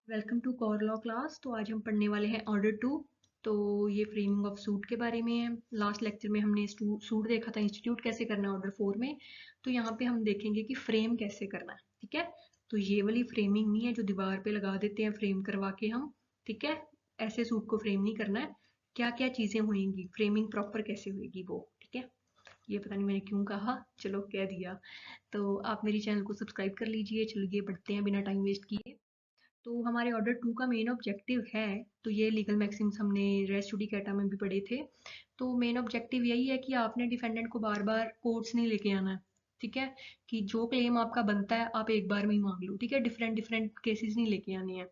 Welcome to core law class. तो आज हम पढ़ने वाले हैं ऑर्डर टू। तो ये फ्रेमिंग ऑफ सूट के बारे में है। लास्ट लेक्चर में हमने सूट देखा था, इंस्टीट्यूट कैसे करना है ऑर्डर फोर में। तो यहाँ पे हम देखेंगे कि फ्रेम कैसे करना है। ठीक है, तो ये वाली फ्रेमिंग नहीं है जो दीवार पे लगा देते हैं फ्रेम करवा के हम। ठीक है, ऐसे सूट को फ्रेम नहीं करना है। क्या क्या चीज़ें होंगी, फ्रेमिंग प्रॉपर कैसे होगी वो। ठीक है, ये पता नहीं मैंने क्यों कहा, चलो कह दिया। तो आप मेरी चैनल को सब्सक्राइब कर लीजिए। चलिए बढ़ते हैं बिना टाइम वेस्ट किए। तो हमारे ऑर्डर टू का मेन ऑब्जेक्टिव है, तो ये लीगल मैक्सिम्स हमने रेस जुडिकाटा में भी पढ़े थे। तो मेन ऑब्जेक्टिव यही है कि आपने डिफेंडेंट को बार बार कोर्ट्स नहीं लेके आना है। ठीक है, कि जो क्लेम आपका बनता है आप एक बार में ही मांग लो। ठीक है, डिफरेंट डिफरेंट केसेस नहीं लेके आने हैं।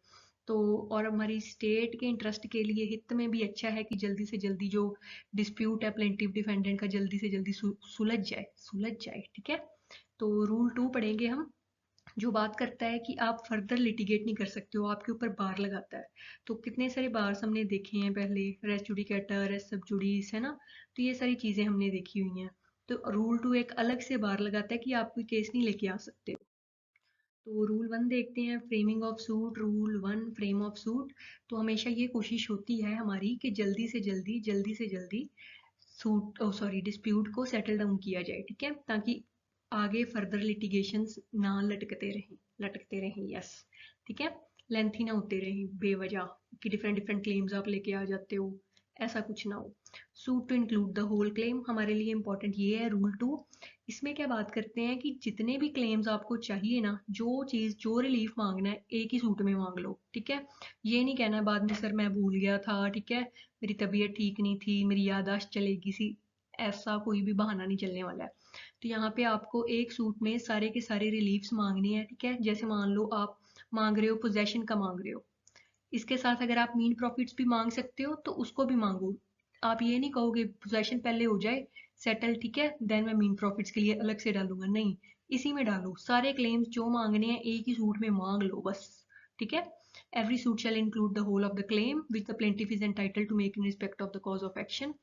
तो और हमारी स्टेट के इंटरेस्ट के लिए हित में भी अच्छा है कि जल्दी से जल्दी जो डिस्प्यूट है प्लेंटिव डिफेंडेंट का जल्दी से जल्दी सुलझ जाए। ठीक है, तो रूल टू पढ़ेंगे हम, जो बात करता है कि आप फर्दर लिटिगेट नहीं कर सकते हो, आपके ऊपर बार लगाता है। तो कितने सारे बार्स हमने देखे हैं पहले, रेस जुडिकेटा, रेस सब जुडिस, है ना। तो ये सारी चीजें हमने देखी हुई हैं। तो रूल टू एक अलग से बार लगाता है कि आप कोई केस नहीं लेके आ सकते। तो रूल वन देखते हैं, framing of suit. Rule one, frame of suit. तो हमेशा ये कोशिश होती है हमारी कि जल्दी से जल्दी सूट सॉरी डिस्प्यूट को सेटल डाउन किया जाए। ठीक है, ताकि आगे फर्दर लिटिगेशंस ना लटकते रहें। यस, ठीक है, लेंथी ना होते रहें बेवजह कि डिफरेंट डिफरेंट क्लेम्स आप लेके आ जाते हो, ऐसा कुछ ना हो। Suit to include the whole claim, हमारे लिए इंपॉर्टेंट ये है रूल टू। इसमें क्या बात करते हैं कि जितने भी क्लेम्स आपको चाहिए ना, जो चीज़ जो रिलीफ मांगना है एक ही सूट में मांग लो। ठीक है, ये नहीं कहना है बाद में सर मैं भूल गया था, ठीक है, मेरी तबीयत ठीक नहीं थी, मेरी याददाश्त चलेगी सी, ऐसा कोई भी बहाना नहीं चलने वाला है। तो यहाँ पे आपको एक सूट में सारे के सारे रिलीफ्स मांगने हैं। ठीक है, जैसे मान लो आप मांग रहे हो पोजेशन का मांग रहे हो, इसके साथ अगर आप मीन प्रॉफिट्स भी मांग सकते हो तो उसको भी मांगो। आप ये नहीं कहोगे पोजेशन पहले हो जाए सेटल, ठीक है, देन मैं मीन प्रॉफिट्स के लिए अलग से डालूंगा, नहीं, इसी में डालो। सारे क्लेम्स जो मांगने हैं एक ही सूट में मांग लो बस। ठीक है, every suit shall include the whole of the claim which the plaintiff is entitled to make in respect of the cause of action,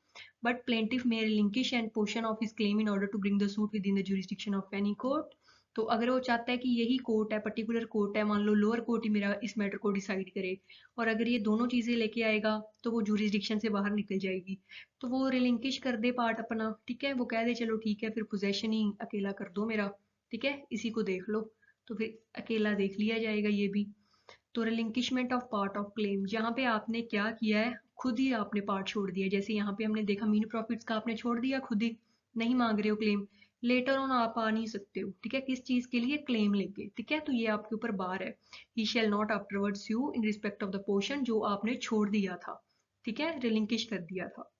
but plaintiff may relinquish a portion of his claim in order to bring the suit within the jurisdiction of any court। तो अगर वो चाहता है कि यही court है, particular court है, मान लो लोअर कोर्ट ही मेरा इस मैटर को डिसाइड करे, और अगर ये दोनों चीजें लेके आएगा तो वो जुरिस्डिक्शन से बाहर निकल जाएगी। तो वो रिलिंकिश कर दे पार्ट अपना। ठीक है, वो कह दे चलो ठीक है फिर पोजेशन ही अकेला कर दो मेरा, ठीक है, इसी को देख लो। तो फिर अकेला देख लिया जाएगा ये भी। तो रिलिंकिशमेंट ऑफ पार्ट ऑफ क्लेम, जहाँ पे आपने क्या किया है, खुद ही आपने पार्ट छोड़ दिया। जैसे यहाँ पे हमने देखा मीन प्रॉफिट्स का आपने छोड़ दिया, खुद ही नहीं मांग रहे हो क्लेम। लेटर ऑन आप आ नहीं सकते हो, ठीक है, किस चीज के लिए, क्लेम लेके। ठीक है, तो ये आपके ऊपर बार है। He shall not afterwards sue in respect of the portion जो आपने छोड़ दिया था। ठीक है, रिलिंकिश कर दिया था।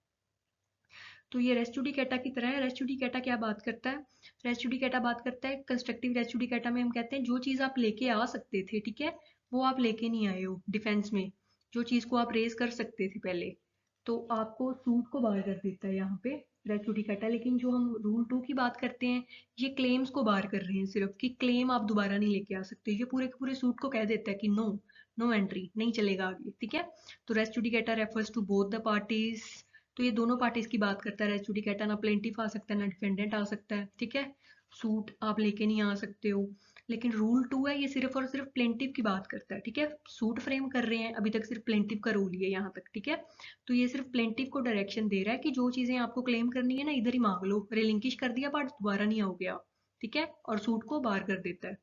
तो ये रेस जुडिकेटा की तरह है। रेस जुडिकेटा क्या बात करता है, रेस जुडिकेटा बात करता है कंस्ट्रक्टिव रेस जुडिकेटा में हम कहते हैं जो चीज़ आप लेके आ सकते थे, ठीक है, वो आप लेके नहीं आए हो डिफेंस में। जो चीज़ को आप रेज कर सकते थे पहले, तो आपको सूट को बार कर देता है यहाँ पे रेस जुडिकेटा। लेकिन जो हम रूल टू की बात करते हैं, ये क्लेम्स को बार कर रहे हैं सिर्फ, कि क्लेम आप दोबारा नहीं लेके आ सकते। ये पूरे के पूरे सूट को कह देता है कि नो, नो एंट्री, नहीं चलेगा आगे। ठीक है, तो res judicata refers to both the parties. तो ये दोनों पार्टीज की बात करता है। रेस जुडिकेटा ना प्लेंटिफ आ सकता है ना डिफेंडेंट आ सकता है। ठीक है, सूट आप लेके नहीं आ सकते हो। लेकिन रूल टू है, ये सिर्फ और सिर्फ प्लेंटिव की बात करता है। ठीक है, सूट फ्रेम कर रहे हैं, अभी तक सिर्फ प्लेंटिव का रोल ही है यहाँ तक। ठीक है, तो ये सिर्फ प्लेंटिव को डायरेक्शन दे रहा है कि जो चीजें आपको क्लेम करनी है ना, इधर ही मांग लो, रिलिंकिश कर दिया पार्ट, दोबारा नहीं आओगे आप। ठीक है, और सूट को बार कर देता है।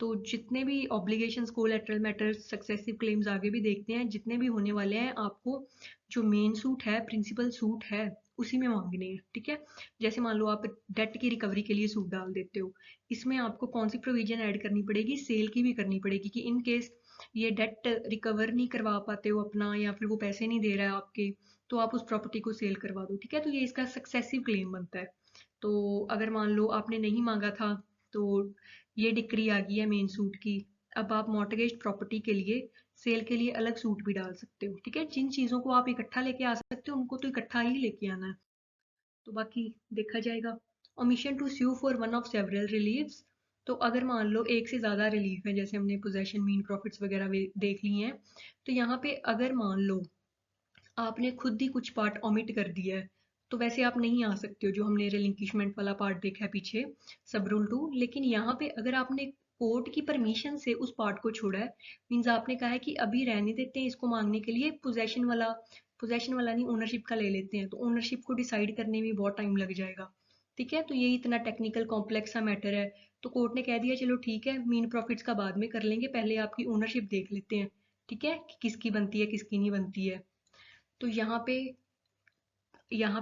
तो जितने भी obligations, collateral matters, successive claims आगे भी देखते हैं, जितने भी होने वाले हैं आपको जो मेन सूट है, प्रिंसिपल सूट है, उसी में मांगने हैं। ठीक है, जैसे मान लो आप डेट की रिकवरी के लिए सूट डाल देते हो, इसमें आपको कौन सी प्रोविजन ऐड करनी पड़ेगी, सेल की भी करनी पड़ेगी, कि इन केस ये डेट रिकवर नहीं करवा पाते हो अपना, या फिर वो पैसे नहीं दे रहा है आपके, तो आप उस प्रॉपर्टी को सेल करवा दो। ठीक है, तो ये इसका सक्सेसिव क्लेम बनता है। तो अगर मान लो आपने नहीं मांगा था, तो ये डिक्री आ गई है मेन सूट की, अब आप मॉर्टगेज प्रॉपर्टी के लिए सेल के लिए अलग सूट भी डाल सकते हो। ठीक है, जिन चीज़ों को आप इकट्ठा लेके आ सकते हो उनको तो इकट्ठा ही लेके आना है, तो बाकी देखा जाएगा। Omission to sue for one of several reliefs. तो अगर मान लो एक से ज़्यादा रिलीफ है, जैसे हमने पोजेशन, मीन प्रॉफिट्स वगैरह देख लिए हैं, तो यहाँ पे अगर मान लो आपने खुद ही कुछ पार्ट ओमिट कर दिया है, तो वैसे आप नहीं आ सकते हो, जो हमने रिलिंक्विशमेंट वाला पार्ट देखा है पीछे, सब रूल टू। लेकिन यहाँ पे अगर आपने कोर्ट की परमिशन से उस पार्ट को छोड़ा है, मीन्स आपने कहा है कि अभी रहने देते हैं इसको, मांगने के लिए पोजेशन वाला नहीं, ओनरशिप का ले लेते हैं, तो ओनरशिप को डिसाइड करने में बहुत टाइम लग जाएगा। ठीक है, तो ये इतना टेक्निकल कॉम्प्लेक्स सा मैटर है, तो कोर्ट ने कह दिया चलो ठीक है, मीन प्रॉफिट्स का बाद में कर लेंगे, पहले आपकी ओनरशिप देख लेते हैं। ठीक है, कि किसकी बनती है किसकी नहीं बनती है। तो यहाँ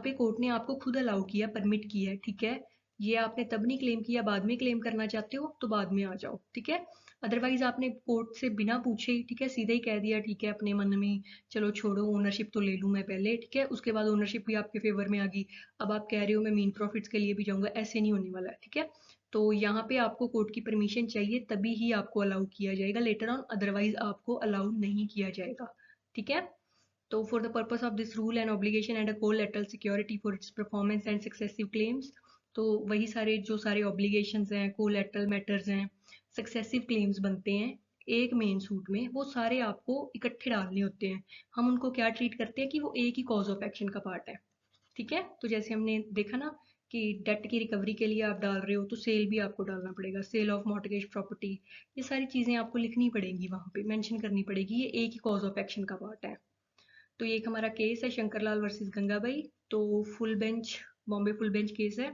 पे कोर्ट ने आपको खुद अलाउ किया, परमिट किया है। ठीक है, ये आपने तब नहीं क्लेम किया, बाद में क्लेम करना चाहते हो तो बाद में आ जाओ। ठीक है, अदरवाइज आपने कोर्ट से बिना पूछे, ठीक है, सीधे ही कह दिया ठीक है अपने मन में, चलो छोड़ो ओनरशिप तो ले लूँ मैं पहले, ठीक है, उसके बाद ओनरशिप भी आपके फेवर में आ गई, अब आप कह रहे हो मैं मीन प्रॉफिट्स के लिए भी जाऊंगा, ऐसे नहीं होने वाला है। ठीक है, तो यहाँ पे आपको कोर्ट की परमिशन चाहिए, तभी ही आपको अलाउ किया जाएगा लेटर ऑन, अदरवाइज आपको अलाउ नहीं किया जाएगा। ठीक है, तो for the purpose of this rule, an obligation and a collateral security for its performance and successive claims, तो वही सारे जो सारे obligations हैं, collateral matters हैं, successive claims बनते हैं एक मेन सूट में, वो सारे आपको इकट्ठे डालने होते हैं। हम उनको क्या ट्रीट करते हैं कि वो एक ही कॉज ऑफ एक्शन का पार्ट है। ठीक है, तो जैसे हमने देखा ना कि डेट की रिकवरी के लिए आप डाल रहे हो तो सेल भी आपको डालना पड़ेगा, सेल ऑफ मॉर्टगेज प्रॉपर्टी, ये सारी चीजें आपको लिखनी पड़ेंगी, वहां पे मेंशन करनी पड़ेगी, ये एक ही कॉज ऑफ एक्शन का पार्ट है। तो ये एक हमारा केस है शंकरलाल वर्सेस गंगाबाई, तो full bench, Bombay full bench case है।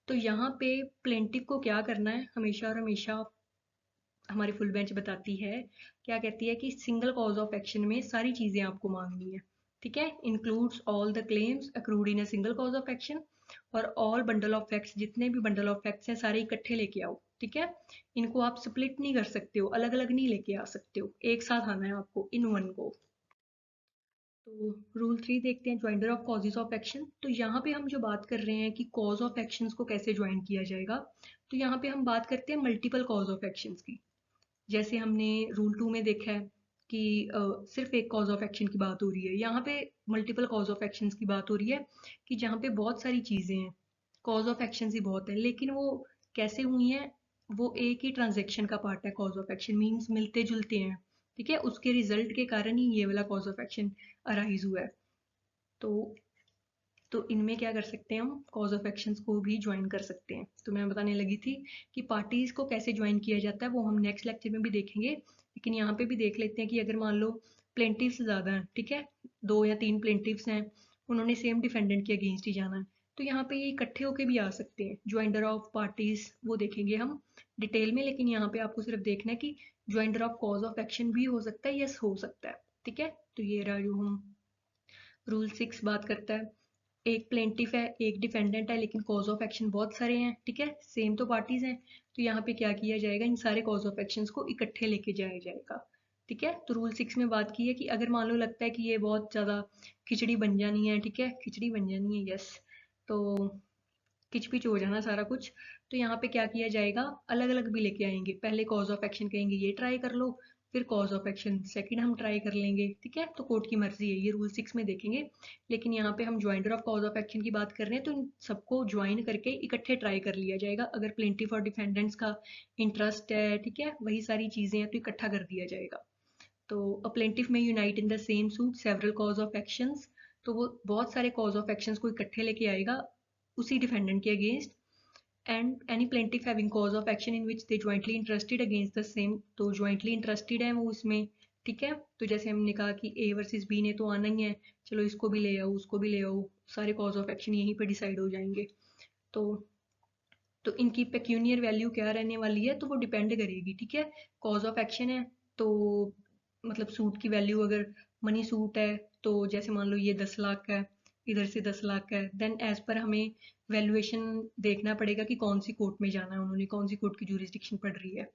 तो यहाँ पे प्लेंटिफ को क्या करना है, हमेशा और हमेशा हमारी फुल बेंच बताती है, क्या कहती है कि सिंगल कॉज ऑफ एक्शन में सारी चीजें आपको मांगनी है। ठीक है, includes all the claims accrued in a single cause of action, और ऑल बंडल ऑफ फैक्ट्स, जितने भी बंडल ऑफ फैक्ट्स हैं सारे इकट्ठे लेके आओ। ठीक है, इनको आप स्प्लिट नहीं कर सकते हो, अलग अलग नहीं लेके आ सकते हो, एक साथ आना है आपको इन वन को। तो रूल 3 देखते हैं, joinder of causes of action. तो यहाँ पे हम जो बात कर रहे हैं कि कॉज ऑफ एक्शंस को कैसे ज्वाइन किया जाएगा, तो यहाँ पे हम बात करते हैं मल्टीपल कॉज ऑफ एक्शंस की। जैसे हमने रूल 2 में देखा है कि सिर्फ एक कॉज ऑफ एक्शन की बात हो रही है, यहाँ पे मल्टीपल कॉज ऑफ एक्शंस की बात हो रही है, कि जहाँ पे बहुत सारी चीजें हैं, कॉज ऑफ एक्शन ही बहुत है, लेकिन वो कैसे हुई हैं, वो एक ही ट्रांजेक्शन का पार्ट है। कॉज ऑफ एक्शन मीन्स मिलते जुलते हैं। ठीक है, उसके रिजल्ट के कारण ही ये वाला कॉज ऑफ एक्शन अराइज हुआ है। तो इनमें क्या कर सकते हैं, हम कॉज ऑफ एक्शंस को भी ज्वाइन कर सकते हैं। तो मैं बताने लगी थी कि पार्टीज को कैसे ज्वाइन किया जाता है, वो हम नेक्स्ट लेक्चर में भी देखेंगे, लेकिन यहाँ पे भी देख लेते हैं कि अगर मान लो प्लेंटिव्स ज़्यादा हैं, ठीक है, 2 या 3 प्लेंटिव्स हैं, उन्होंने सेम डिफेंडेंट के अगेंस्ट ही जाना है, तो यहाँ पे ये इकट्ठे होके भी आ सकते हैं। ज्वाइंडर ऑफ पार्टीज वो देखेंगे हम डिटेल में, लेकिन यहाँ पे आपको सिर्फ देखना है कि joinder of cause of action भी हो सकता है, यस हो सकता है। ठीक है, तो ये रहा जो हम रूल 6 बात करता है। एक प्लेंटिफ है, एक डिफेंडेंट है, लेकिन कॉज ऑफ एक्शन बहुत सारे हैं। ठीक है, सेम तो पार्टीज हैं, तो यहाँ पे क्या किया जाएगा, इन सारे कॉज ऑफ एक्शंस को इकट्ठे लेके जाया जाएगा। ठीक है, तो रूल 6 में बात की है कि अगर मान लो लगता है कि ये बहुत ज़्यादा खिचड़ी बन जानी है, ठीक है, खिचड़ी बन जानी है, यस, तो किचपिच हो जाना सारा कुछ, तो यहाँ पे क्या किया जाएगा, अलग अलग भी लेके आएंगे, पहले कॉज ऑफ एक्शन कहेंगे ये ट्राई कर लो, फिर कॉज ऑफ एक्शन सेकंड हम ट्राई कर लेंगे। ठीक है, तो कोर्ट की मर्जी है, ये रूल 6 में देखेंगे, लेकिन यहाँ पे हम ज्वाइंटर ऑफ कॉज ऑफ एक्शन की बात कर रहे हैं, तो इन सबको ज्वाइन करके इकट्ठे ट्राई कर लिया जाएगा। अगर प्लेंटिफ और डिफेंडेंट्स का इंटरेस्ट है, ठीक है, वही सारी चीजें हैं, तो इकट्ठा कर दिया जाएगा। तो अ प्लेंटिफ में unite in the same suit several cause of actions, तो वो बहुत सारे कॉज ऑफ एक्शंस को इकट्ठे लेके आएगा उसी डिफेंडेंट के against, and any plaintiff having cause of action in which they jointly interested against the same, तो ज्वाइंटली इंटरेस्टेड है वो उसमें। ठीक है, तो जैसे हमने कहा कि ए वर्सेस बी ने तो आना ही है, चलो इसको भी ले आओ उसको भी ले आओ, सारे कॉज ऑफ एक्शन यहीं पे डिसाइड हो जाएंगे। तो इनकी पेक्यूनियर वैल्यू क्या रहने वाली है, तो वो डिपेंड करेगी। ठीक है, कॉज ऑफ एक्शन है तो मतलब सूट की वैल्यू, अगर मनी सूट है तो जैसे मान लो ये 10 लाख का है, इधर से 10 लाख का है, देन एज पर हमें वैल्यूएशन देखना पड़ेगा कि कौन सी कोर्ट में जाना है, उन्होंने कौन सी कोर्ट की जुरिस्डिक्शन पढ़ रही है।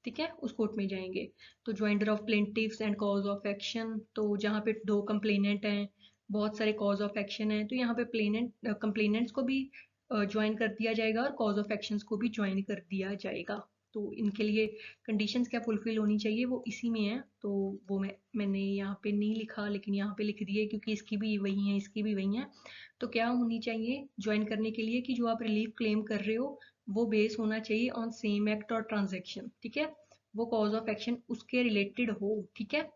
ठीक है, उस कोर्ट में जाएंगे। तो joinder of plaintiffs and cause of action, तो जहाँ पे 2 कंप्लेनेंट हैं, बहुत सारे कॉज ऑफ एक्शन है, तो यहाँ पे प्लेनेंट कंप्लेनेंट्स को भी ज्वाइन कर दिया जाएगा और कॉज ऑफ एक्शंस को भी ज्वाइन कर दिया जाएगा। तो इनके लिए कंडीशंस क्या फुलफिल होनी चाहिए, वो इसी में है, तो वो मैंने यहाँ पे नहीं लिखा, लेकिन यहाँ पे लिख दिए क्योंकि इसकी भी वही है इसकी भी वही है। तो क्या होनी चाहिए ज्वाइन करने के लिए, कि जो आप रिलीफ क्लेम कर रहे हो वो बेस होना चाहिए ऑन सेम एक्ट और ट्रांजेक्शन। ठीक है, वो कॉज ऑफ एक्शन उसके रिलेटेड हो। ठीक है,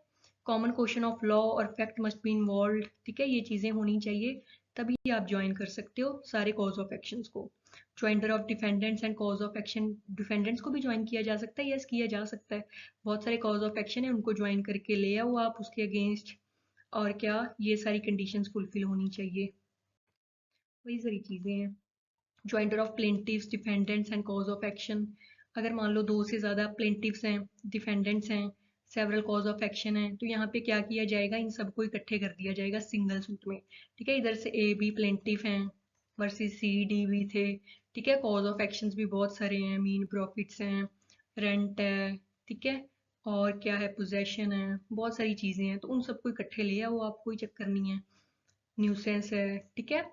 कॉमन क्वेश्चन ऑफ लॉ और फैक्ट मस्ट बी इन्वॉल्व। ठीक है, ये चीजें होनी चाहिए, तभी आप ज्वाइन कर सकते हो सारे कॉज ऑफ एक्शंस को। ज्वाइंटर of defendants and cause of action, defendants को भी ज्वाइन किया जा सकता है, यस किया जा सकता है, बहुत सारे कॉज ऑफ एक्शन है उनको ज्वाइन करके ले आओ आप उसके अगेंस्ट, और क्या ये सारी कंडीशंस फुलफिल होनी चाहिए, वही सारी चीज़ें हैं। Joinder of plaintiffs defendants and cause of action, अगर मान लो दो से ज़्यादा प्लेंटिव्स हैं, डिफेंडेंट्स हैं, सेवरल कॉज ऑफ एक्शन है, तो यहाँ पे क्या किया जाएगा, इन सबको इकट्ठे कर दिया जाएगा सिंगल सूट में, ठीक है। इधर से ए बी प्लेंटिव हैं वर्सेस सी डी भी थे, ठीक है। कॉज ऑफ एक्शंस भी बहुत सारे हैं, मीन प्रॉफिट्स हैं, रेंट है, ठीक है, और क्या है, पोजेशन है, बहुत सारी चीज़ें हैं, तो उन सबको इकट्ठे ले आओ आप, कोई चक्कर नहीं है। न्यूसेंस है, ठीक है,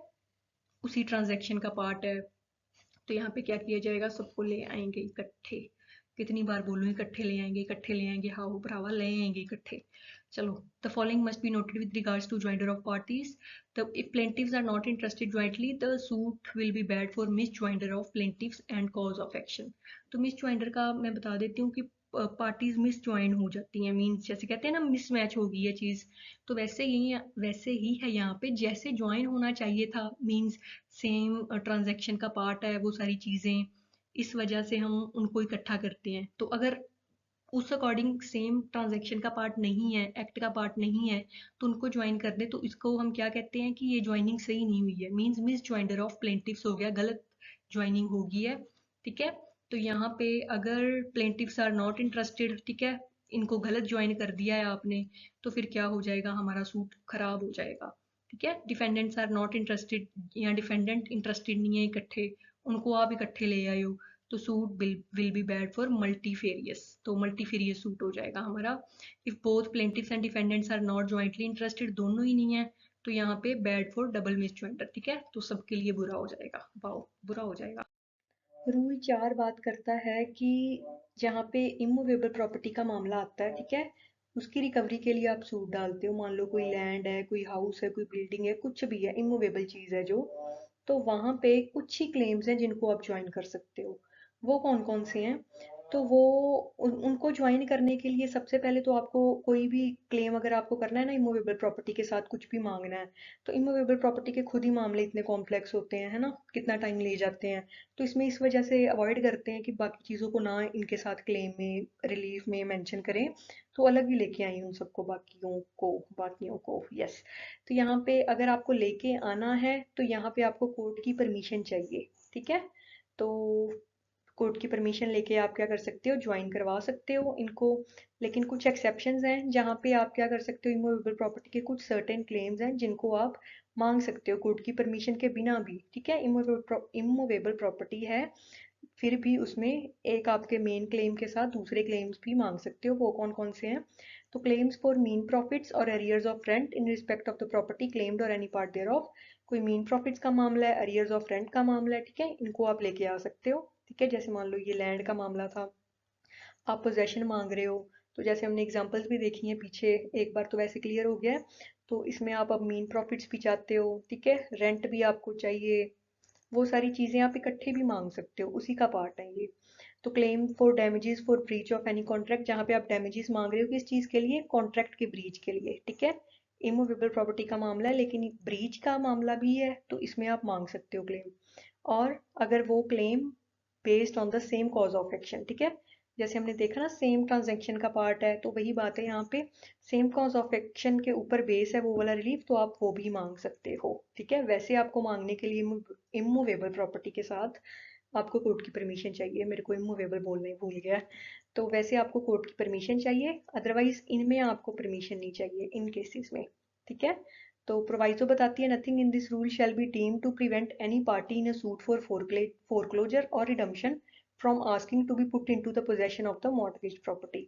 उसी ट्रांजैक्शन का पार्ट है, तो यहाँ पे क्या किया जाएगा, सबको ले आएंगे इकट्ठे, कितनी बार बोलूँ, इकट्ठे ले आएंगे, इकट्ठे ले आएंगे, हाँ भरावा ले आएंगे इकट्ठे। चलो, the following must be noted with regards to joinder of parties, the if plaintiffs are not interested jointly the suit will be bad for misjoinder of plaintiffs and cause of action। तो misjoinder का मैं बता देती हूँ कि parties miss join हो जाती हैं, मीन्स जैसे कहते हैं ना मिसमैच होगी ये चीज़, तो वैसे ही है यहाँ पे, जैसे ज्वाइन होना चाहिए था, मीन्स सेम ट्रांजैक्शन का पार्ट है वो सारी चीज़ें, इस वजह से हम उनको इकट्ठा करते हैं। तो अगर उस अकॉर्डिंग सेम ट्रांजैक्शन का पार्ट नहीं है, एक्ट का पार्ट नहीं है, तो उनको ज्वाइन कर दे, तो इसको हम क्या कहते हैं कि ये ज्वाइनिंग सही नहीं हुई है, मीन्स मिस ज्वाइंटर ऑफ प्लेंटिव्स हो गया, गलत ज्वाइनिंग होगी है, ठीक है। तो यहाँ पे अगर प्लेंटिव्स आर नॉट इंटरेस्टेड, ठीक है, इनको गलत ज्वाइन कर दिया है आपने, तो फिर क्या हो जाएगा, हमारा सूट खराब हो जाएगा, ठीक है। डिफेंडेंट्स आर नॉट इंटरेस्टेड, या डिफेंडेंट इंटरेस्टेड नहीं है इकट्ठे, उनको आप इकट्ठे ले आए हो, तो suit will be bad for multifarious, तो मल्टीफेरियस सूट हो जाएगा हमारा। If both plaintiffs and defendants are not jointly interested, दोनों ही नहीं है, तो यहाँ पे bad for double misjoinder, ठीक है, तो सबके लिए बुरा हो जाएगा, वाओ बुरा हो जाएगा। रूल 4 बात करता है कि जहाँ पे इमूवेबल प्रॉपर्टी का मामला आता है, ठीक है, उसकी रिकवरी के लिए आप सूट डालते हो, मान लो कोई लैंड है, कोई हाउस है, कोई बिल्डिंग है, कुछ भी है इमूवेबल चीज़ है जो, तो वहाँ पे कुछ ही क्लेम्स हैं जिनको आप ज्वाइन कर सकते हो। वो कौन कौन से हैं, तो वो उनको ज्वाइन करने के लिए सबसे पहले तो आपको कोई भी क्लेम अगर आपको करना है ना इमूवेबल प्रॉपर्टी के साथ कुछ भी मांगना है, तो इमूवेबल प्रॉपर्टी के खुद ही मामले इतने कॉम्प्लेक्स होते हैं, है ना, कितना टाइम ले जाते हैं, तो इसमें इस वजह से अवॉइड करते हैं कि बाकी चीज़ों को ना इनके साथ क्लेम में रिलीफ में मेंशन करें, तो अलग ही लेके आई उन सबको, बाकियों को यस। तो यहाँ पे अगर आपको लेके आना है तो यहाँ पे आपको कोर्ट की परमिशन चाहिए, ठीक है। तो कोर्ट की परमिशन लेके आप क्या कर सकते हो, ज्वाइन करवा सकते हो इनको, लेकिन कुछ एक्सेप्शंस हैं जहाँ पे आप क्या कर सकते हो, इमूवेबल प्रॉपर्टी के कुछ सर्टेन क्लेम्स हैं जिनको आप मांग सकते हो कोर्ट की परमिशन के बिना भी, ठीक है। इमूवेबल प्रॉपर्टी है, फिर भी उसमें एक आपके मेन क्लेम के साथ दूसरे क्लेम्स भी मांग सकते हो, वो कौन कौन से हैं, तो क्लेम्स फॉर मीन प्रॉफिट्स और arrears of rent in respect of the property claimed और एनी पार्ट देयर ऑफ, कोई मीन प्रॉफिट्स का मामला है, अरियर्स ऑफ रेंट का मामला है, ठीक है, इनको आप लेके आ सकते हो, ठीक है। जैसे मान लो ये लैंड का मामला था, आप पोजेशन मांग रहे हो, तो जैसे हमने एग्जांपल्स भी देखी हैं पीछे, एक बार तो वैसे क्लियर हो गया है, तो इसमें आप अब मीन प्रॉफिट्स भी चाहते हो, ठीक है, रेंट भी आपको चाहिए, वो सारी चीज़ें आप इकट्ठे भी मांग सकते हो, उसी का पार्ट है ये। तो claim for damages for breach of any contract, जहाँ पे आप डैमेजेस मांग रहे हो किस चीज़ के लिए, कॉन्ट्रैक्ट के ब्रीच के लिए, ठीक है। इमूवेबल प्रॉपर्टी का मामला है लेकिन ब्रीच का मामला भी है, तो इसमें आप मांग सकते हो क्लेम, और अगर वो claim based on the same cause of action, ठीक है, जैसे हमने देखा ना सेम ट्रांजैक्शन का पार्ट है, तो वही बात है यहाँ पे, सेम कॉज ऑफ एक्शन के ऊपर बेस है वो वाला रिलीफ, तो आप वो भी मांग सकते हो, ठीक है। वैसे आपको मांगने के लिए इमूवेबल प्रॉपर्टी के साथ आपको कोर्ट की परमिशन चाहिए, मेरे को इमूवेबल बोलना ही भूल गया, तो वैसे आपको कोर्ट की परमिशन चाहिए, अदरवाइज इनमें आपको परमिशन नहीं चाहिए इन केसेस में, ठीक है। तो प्रोवाइजो बताती है, nothing in this rule shall be deemed to prevent any party in a suit for foreclosure or redemption from asking to be put into the possession of the mortgage property.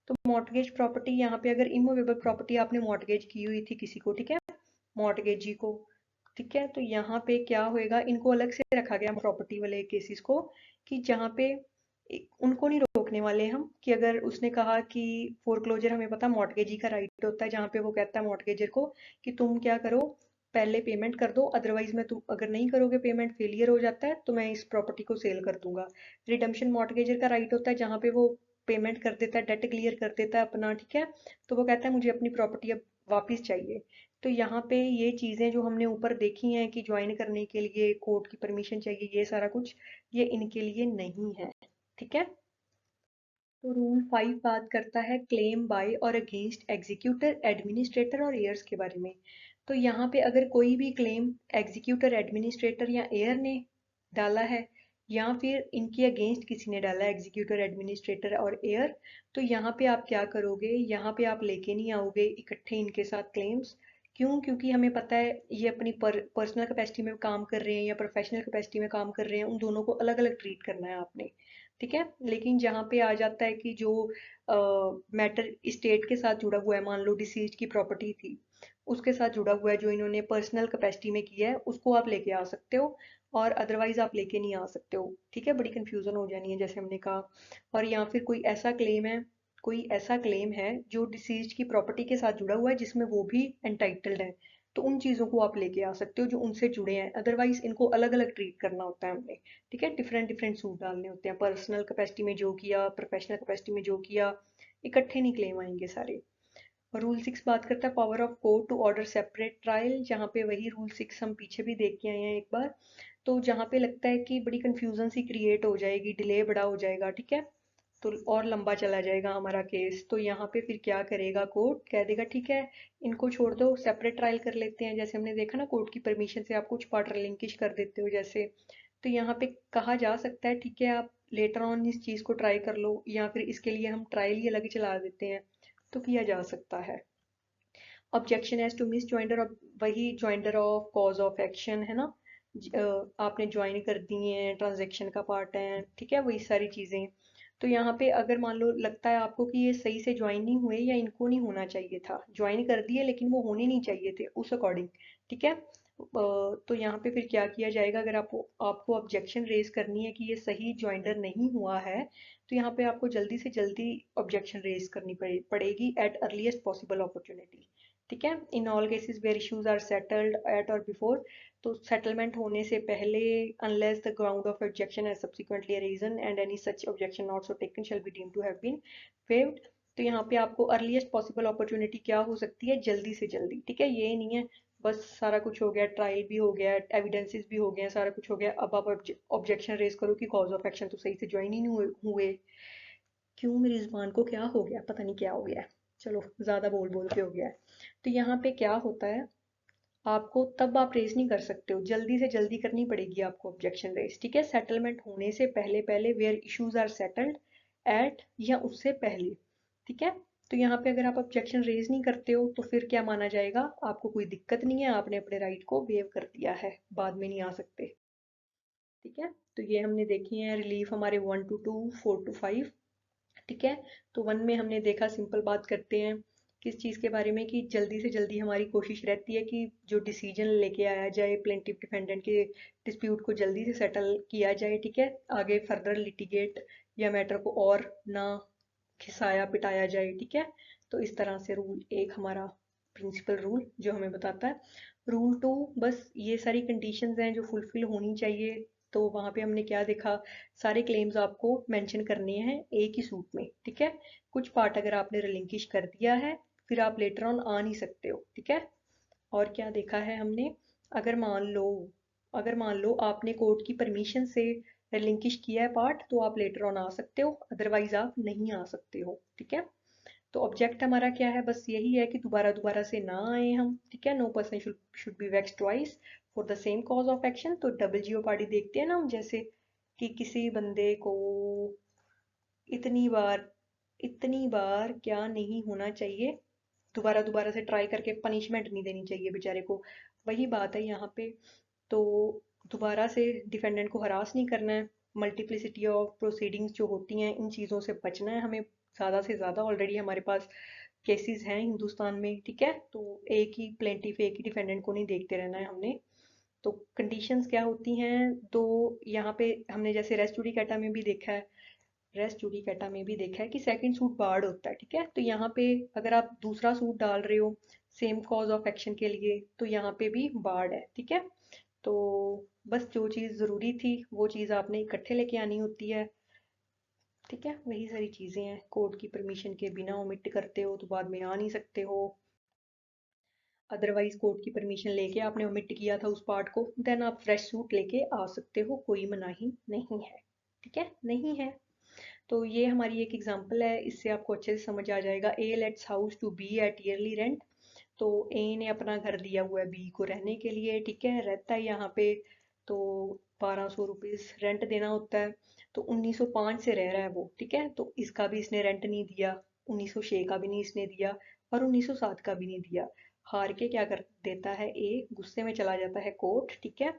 तो mortgage property यहाँ पे अगर immovable property आपने mortgage की हुई थी किसी को, ठीक है, मॉर्टगेजी को, ठीक है, तो यहाँ पे क्या होएगा, इनको अलग से रखा गया प्रॉपर्टी वाले केसेस को, कि जहाँ पे उनको नहीं रोकने वाले हम, कि अगर उसने कहा कि फोरक्लोजर, हमें पता मॉर्टगेजी का राइट होता है, जहाँ पे वो कहता है मॉर्टगेजर को कि तुम क्या करो, पहले पेमेंट कर दो, अदरवाइज मैं तुम अगर नहीं करोगे पेमेंट, फेलियर हो जाता है तो मैं इस प्रॉपर्टी को सेल कर दूंगा। रिडम्पशन मॉर्टगेजर का राइट होता है जहाँ पे वो पेमेंट कर देता है, डेट क्लियर कर देता है अपना, ठीक है, तो वो कहता है मुझे अपनी प्रॉपर्टी अब वापस चाहिए। तो यहाँ पे ये चीज़ें जो हमने ऊपर देखी हैं कि ज्वाइन करने के लिए कोर्ट की परमिशन चाहिए, ये सारा कुछ ये इनके लिए नहीं है। ठीक है। तो रूल 5 बात करता है claim bye or against executor, administrator और एयर्स के बारे में। तो यहाँ पे अगर कोई भी क्लेम एग्जीक्यूटर, एडमिनिस्ट्रेटर या एयर ने डाला है, या फिर इनके अगेंस्ट किसी ने डाला है, एग्जीक्यूटर, एडमिनिस्ट्रेटर और एयर, तो यहाँ पे आप क्या करोगे, यहाँ पे आप लेके नहीं आओगे इकट्ठे इनके साथ क्लेम्स। क्यों? क्योंकि हमें पता है ये अपनी पर्सनल कैपेसिटी में काम कर रहे हैं या प्रोफेशनल कैपेसिटी में काम कर रहे हैं, उन दोनों को अलग अलग ट्रीट करना है आपने। ठीक है। लेकिन जहाँ पे आ जाता है कि जो मैटर स्टेट के साथ जुड़ा हुआ है, मान लो डिसीज की प्रॉपर्टी थी, उसके साथ जुड़ा हुआ है, जो इन्होंने पर्सनल कैपेसिटी में किया है, उसको आप लेके आ सकते हो, और अदरवाइज आप लेके नहीं आ सकते हो। ठीक है, बड़ी कंफ्यूजन हो जानी है जैसे हमने कहा। और या फिर कोई ऐसा क्लेम है जो डिसीज की प्रॉपर्टी के साथ जुड़ा हुआ है, जिसमें वो भी एंटाइटल्ड है, तो उन चीज़ों को आप लेके आ सकते हो जो उनसे जुड़े हैं। अदरवाइज इनको अलग अलग ट्रीट करना होता है हमने। ठीक है, डिफरेंट डिफरेंट सूट डालने होते हैं, पर्सनल कैपेसिटी में जो किया, प्रोफेशनल कैपेसिटी में जो किया, इकट्ठे नहीं क्लेम आएंगे सारे। रूल 6 बात करता है power of court to order separate trial. जहाँ पे वही रूल 6 हम पीछे भी देख के आए हैं एक बार। तो जहाँ पे लगता है कि बड़ी कंफ्यूजन सी क्रिएट हो जाएगी, डिले बड़ा हो जाएगा। ठीक है, तो और लंबा चला जाएगा हमारा केस, तो यहाँ पे फिर क्या करेगा, कोर्ट कह देगा ठीक है, इनको छोड़ दो, सेपरेट ट्रायल कर लेते हैं। जैसे हमने देखा ना, कोर्ट की परमिशन से आप कुछ पार्ट लिंकिश कर देते हो जैसे। तो यहाँ पे कहा जा सकता है ठीक है, आप लेटर ऑन इस चीज़ को ट्राई कर लो, या फिर इसके लिए हम ट्रायल ही अलग चला देते हैं, तो किया जा सकता है। Objection as to miss joinder, वही joinder of cause of action है ना। आपने ज्वाइन कर दिए हैं, ट्रांजेक्शन का पार्ट है। ठीक है, वही सारी चीज़ें। तो यहाँ पे अगर मान लो लगता है आपको कि ये सही से ज्वाइन नहीं हुए, या इनको नहीं होना चाहिए था, ज्वाइन कर दिए लेकिन वो होने नहीं चाहिए थे उस अकॉर्डिंग। ठीक है, तो यहाँ पे फिर क्या किया जाएगा, अगर आपको आपको ऑब्जेक्शन रेज करनी है कि ये सही ज्वाइंडर नहीं हुआ है, तो यहाँ पे आपको जल्दी से जल्दी ऑब्जेक्शन रेज करनी पड़ेगी एट अर्लीस्ट पॉसिबल अपॉर्चुनिटी। ठीक है, in all cases where issues are settled at or before, तो सेटलमेंट होने से पहले, unless the ground of objection has subsequently arisen and any such objection not so taken shall be deemed to have been waived. तो यहाँ पे आपको earliest possible opportunity क्या हो सकती है, जल्दी से जल्दी। ठीक है, ये नहीं है बस सारा कुछ हो गया, ट्रायल भी हो गया, एविडेंसेस भी हो गए, सारा कुछ हो गया, अब आप ऑब्जेक्शन रेज करो कि कॉज ऑफ एक्शन तो सही से ज्वाइन ही नहीं हुए। क्यों, मेरी जुबान को क्या हो गया, पता नहीं क्या हो गया है। चलो, ज्यादा बोल बोल के हो गया है। तो यहाँ पे क्या होता है, आपको तब आप रेज नहीं कर सकते हो, जल्दी से जल्दी करनी पड़ेगी आपको ऑब्जेक्शन रेज। ठीक है, सेटलमेंट होने से पहले पहले, where issues are settled at, या उससे पहले। ठीक है, तो यहाँ पे अगर आप ऑब्जेक्शन रेज नहीं करते हो, तो फिर क्या माना जाएगा, आपको कोई दिक्कत नहीं है, आपने अपने राइट को वेव कर दिया है, बाद में नहीं आ सकते। ठीक है, तो ये हमने देखी है रिलीफ हमारे 1 to 2, 4 to 5। ठीक है, तो 1 में हमने देखा, सिंपल बात करते हैं किस चीज़ के बारे में, कि जल्दी से जल्दी हमारी कोशिश रहती है कि जो डिसीजन लेके आया जाए प्लेंटिफ डिफेंडेंट के डिस्प्यूट को जल्दी से सेटल किया जाए। ठीक है, आगे फर्दर लिटिगेट या मैटर को और ना खिसाया पिटाया जाए। ठीक है, तो इस तरह से रूल 1 हमारा प्रिंसिपल रूल जो हमें बताता है। रूल 2, बस ये सारी कंडीशंस हैं जो फुलफिल होनी चाहिए। तो वहाँ पे हमने क्या देखा, सारे क्लेम्स आपको मेंशन करने हैं एक ही सूट में। ठीक है, कुछ पार्ट अगर आपने रिलिंकिश कर दिया है, फिर आप लेटर ऑन आ नहीं सकते हो। ठीक है, और क्या देखा है हमने, अगर मान लो अगर मान लो आपने कोर्ट की परमिशन से रिलिंकिश किया है पार्ट, तो आप लेटर ऑन आ सकते हो, अदरवाइज आप नहीं आ सकते हो। ठीक है, तो ऑब्जेक्ट हमारा क्या है, बस यही है कि दोबारा दोबारा से ना आए हम। ठीक है, no person should be vex twice for the same cause of action. तो डबल जियोपार्डी देखते हैं ना हम, जैसे कि किसी बंदे को इतनी बार इतनी बार क्या नहीं होना चाहिए, दोबारा दोबारा से ट्राई करके पनिशमेंट नहीं देनी चाहिए बेचारे को। वही बात है यहाँ पे। तो दोबारा से डिफेंडेंट को हरास नहीं करना है, मल्टीप्लिसिटी ऑफ प्रोसीडिंग्स जो होती हैं, इन चीज़ों से बचना है हमें ज़्यादा से ज़्यादा। ऑलरेडी हमारे पास केसेस हैं हिंदुस्तान में। ठीक है, तो एक ही प्लेंटिफ, एक ही डिफेंडेंट को नहीं देखते रहना है हमने। तो कंडीशंस क्या होती हैं, तो यहाँ पे हमने जैसे रेस्ट जुडिकाटा में भी देखा है, रेस्ट जुडिकाटा में भी देखा है कि सेकंड सूट बार्ड होता है। ठीक है, तो यहाँ पे अगर आप दूसरा सूट डाल रहे हो सेम कॉज ऑफ एक्शन के लिए, तो यहाँ पे भी बार्ड है। ठीक है, तो बस जो चीज़ ज़रूरी थी वो चीज़ आपने इकट्ठे लेके आनी होती है। ठीक है, वही सारी चीज़ें हैं, कोर्ट की परमिशन के बिना ओमिट करते हो तो बाद में आ नहीं सकते हो। अदरवाइज कोर्ट की परमिशन लेके आपने ओमिट किया था उस पार्ट को, देन आप फ्रेश सूट लेके आ सकते हो, कोई मनाही नहीं है। ठीक है, नहीं है। तो ये हमारी एक एग्जांपल है, इससे आपको अच्छे से समझ आ जाएगा। A lets house to B at yearly rent. तो ए ने अपना घर दिया हुआ है बी को रहने के लिए, ठीक है, रहता है यहाँ पे। तो 1200 रुपीज रेंट देना होता है। तो 1905 से रह रहा है वो, ठीक है, तो इसका भी इसने रेंट नहीं दिया, 1906 का भी नहीं इसने दिया, और 1907 का भी नहीं दिया। हार के क्या कर देता है ए, गुस्से में चला जाता है कोर्ट, ठीक है।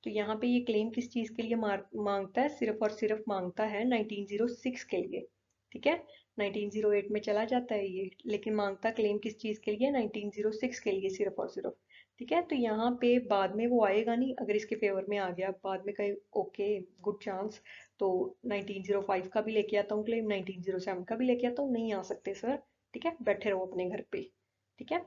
तो यहाँ पे ये क्लेम किस चीज के लिए मांगता है, सिर्फ और सिर्फ मांगता है 1906 के लिए, ठीक है। 1908 में चला जाता है ये, लेकिन मांगता क्लेम किस चीज के लिए, 1906 के लिए सिर्फ और सिर्फ, ठीक है। तो यहाँ पे बाद में वो आएगा नहीं, अगर इसके फेवर में आ गया बाद में कहे ओके गुड चांस, तो 1905 का भी लेके आता हूँ क्लेम, 1907 का भी लेके आता हूँ, नहीं आ सकते सर, ठीक है, बैठे रहो अपने घर पे, ठीक है।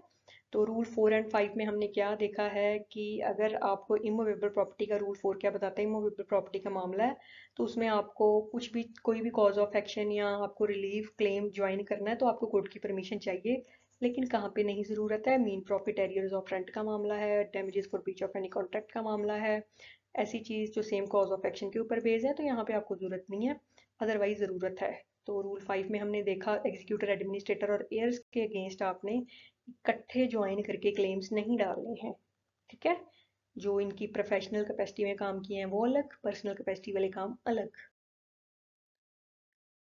तो रूल 4 एंड 5 में हमने क्या देखा है कि अगर आपको इमूवेबल प्रॉपर्टी का, रूल 4 क्या बताता है, इमूवेबल प्रॉपर्टी का मामला है, तो उसमें आपको कुछ भी, कोई भी कॉज ऑफ एक्शन या आपको रिलीफ क्लेम ज्वाइन करना है तो आपको कोर्ट की परमिशन चाहिए। लेकिन कहाँ पे नहीं ज़रूरत है, mean profit arrears of rent का मामला है, damages for breach of any contract का मामला है, ऐसी चीज़ जो सेम कॉज ऑफ एक्शन के ऊपर बेस है, तो यहाँ पे आपको ज़रूरत नहीं है, अदरवाइज ज़रूरत है। तो रूल 5 में हमने देखा एग्जीक्यूटर, एडमिनिस्ट्रेटर और एयर्स के अगेंस्ट आपने इकट्ठे ज्वाइन करके क्लेम्स नहीं डालने हैं, ठीक है। जो इनकी प्रोफेशनल कैपेसिटी में काम किए हैं वो अलग, पर्सनल कैपेसिटी वाले काम अलग।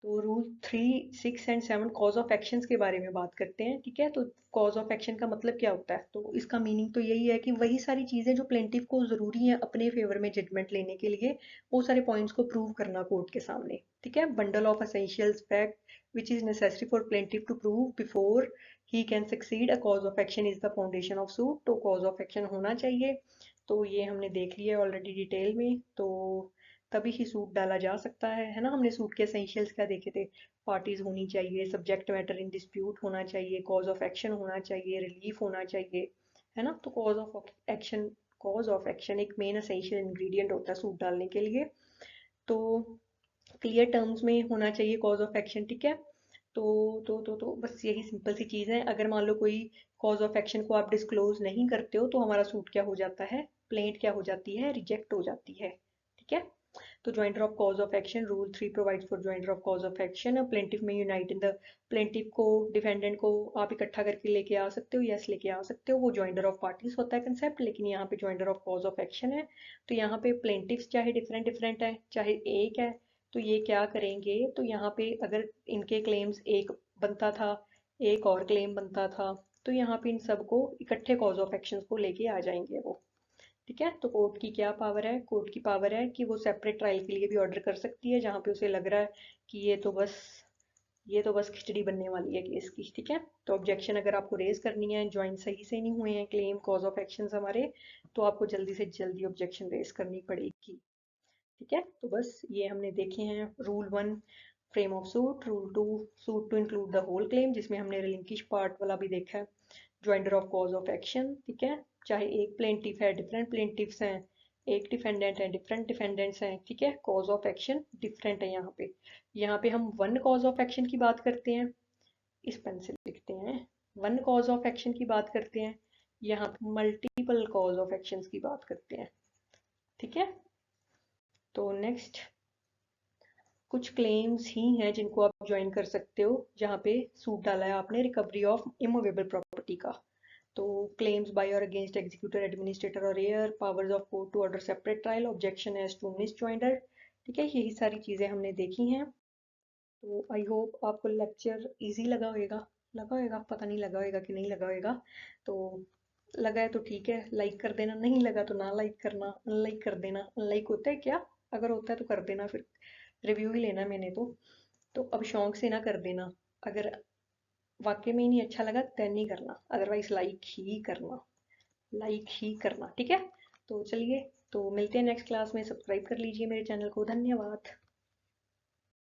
तो rule 3, 6 and 7 cause of actions के बारे में बात करते हैं, ठीक है। तो कॉज ऑफ एक्शन का मतलब क्या होता है, तो इसका मीनिंग तो यही है कि वही सारी चीजें जो प्लेंटिफ को जरूरी है अपने फेवर में जजमेंट लेने के लिए, वो सारे पॉइंट्स को प्रूव करना कोर्ट के सामने, ठीक है। Bundle of essentials fact which is necessary for plaintiff to prove before he can succeed a cause of action is the foundation of suit. तो कॉज ऑफ एक्शन होना चाहिए, तो ये हमने देख लिया ऑलरेडी डिटेल में। तो तभी ही सूट डाला जा सकता है ना। हमने सूट के एसेंशियल्स क्या देखे थे, पार्टीज होनी चाहिए, सब्जेक्ट मैटर इन डिस्प्यूट होना चाहिए, कॉज ऑफ एक्शन होना चाहिए, रिलीफ होना चाहिए, है ना। तो कॉज ऑफ एक्शन एक मेन एसेंशियल इंग्रेडिएंट होता है सूट डालने के लिए। तो क्लियर टर्म्स में होना चाहिए कॉज ऑफ एक्शन, ठीक है। तो बस यही सिंपल सी चीज़ है। अगर मान लो कोई कॉज ऑफ एक्शन को आप डिस्क्लोज नहीं करते हो तो हमारा सूट क्या हो जाता है, प्लेंट क्या हो जाती है, रिजेक्ट हो जाती है, ठीक है। तो joinder of cause of action, rule 3 provides for ज्वाइंटर of cause of action. Plaintiff में यूनाइट इन द, प्लेंटिफ को, डिफेंडेंट को आप इकट्ठा करके लेके आ सकते हो, यस लेके आ सकते हो, वो ज्वाइंटर ऑफ पार्टीज होता है कंसेप्ट, लेकिन यहाँ पे ज्वाइंटर ऑफ कॉज ऑफ एक्शन है। तो यहाँ पे प्लेंटिफ्स चाहे डिफरेंट डिफरेंट है, चाहे एक है, तो ये क्या करेंगे, तो यहाँ पे अगर इनके क्लेम्स एक बनता था, एक और क्लेम बनता था, तो यहाँ पे इन सबको इकट्ठे कॉज ऑफ एक्शंस को लेके आ जाएंगे वो, ठीक है। तो कोर्ट की क्या पावर है, कोर्ट की पावर है कि वो सेपरेट ट्रायल के लिए भी ऑर्डर कर सकती है जहाँ पे उसे लग रहा है कि ये तो बस खिचड़ी बनने वाली है केस की, ठीक है। तो ऑब्जेक्शन अगर आपको रेज करनी है, ज्वाइन सही से नहीं हुए हैं क्लेम कॉज ऑफ एक्शन हमारे, तो आपको जल्दी से जल्दी ऑब्जेक्शन रेज करनी पड़ेगी, ठीक है। तो बस ये हमने देखे हैं rule 1 frame of suit, rule 2 suit to include the whole claim, जिसमें हमने रिलिंक्विश पार्ट वाला भी देखा है, joinder of cause of action, ठीक है। चाहे एक प्लेंटिफ है, डिफरेंट प्लेंटिफ्स हैं, एक डिफेंडेंट है, डिफरेंट डिफेंडेंट्स हैं, ठीक है, कॉज ऑफ एक्शन डिफरेंट है। यहाँ पे हम वन कॉज ऑफ एक्शन की बात करते हैं, इस पेन से लिखते हैं, वन कॉज ऑफ एक्शन की बात करते हैं, यहाँ पे मल्टीपल कॉज ऑफ एक्शन की बात करते हैं, ठीक है। तो नेक्स्ट कुछ क्लेम्स ही हैं जिनको आप ज्वाइन कर सकते हो जहाँ पे सूट डाला है आपने रिकवरी ऑफ इमूवेबल प्रॉपर्टी का। तो claims by or against executor, administrator or heir, powers of court to order separate trial, objection as to misjoinder, ठीक है। यही सारी चीज़ें हमने देखी हैं। तो आई होप आपको लेक्चर इजी लगा होगा, पता नहीं लगा होगा कि नहीं लगा होगा। तो लगा है तो ठीक है, लाइक कर देना, नहीं लगा तो ना लाइक करना, अनलाइक कर देना। अनलाइक होता है क्या, अगर होता है तो कर देना, फिर रिव्यू ही लेना मैंने तो अब शौक से ना कर देना, अगर वाकई में ही नहीं अच्छा लगा देन नहीं करना, अदरवाइज लाइक ही करना, ठीक है। तो चलिए, तो मिलते हैं नेक्स्ट क्लास में, सब्सक्राइब कर लीजिए मेरे चैनल को, धन्यवाद।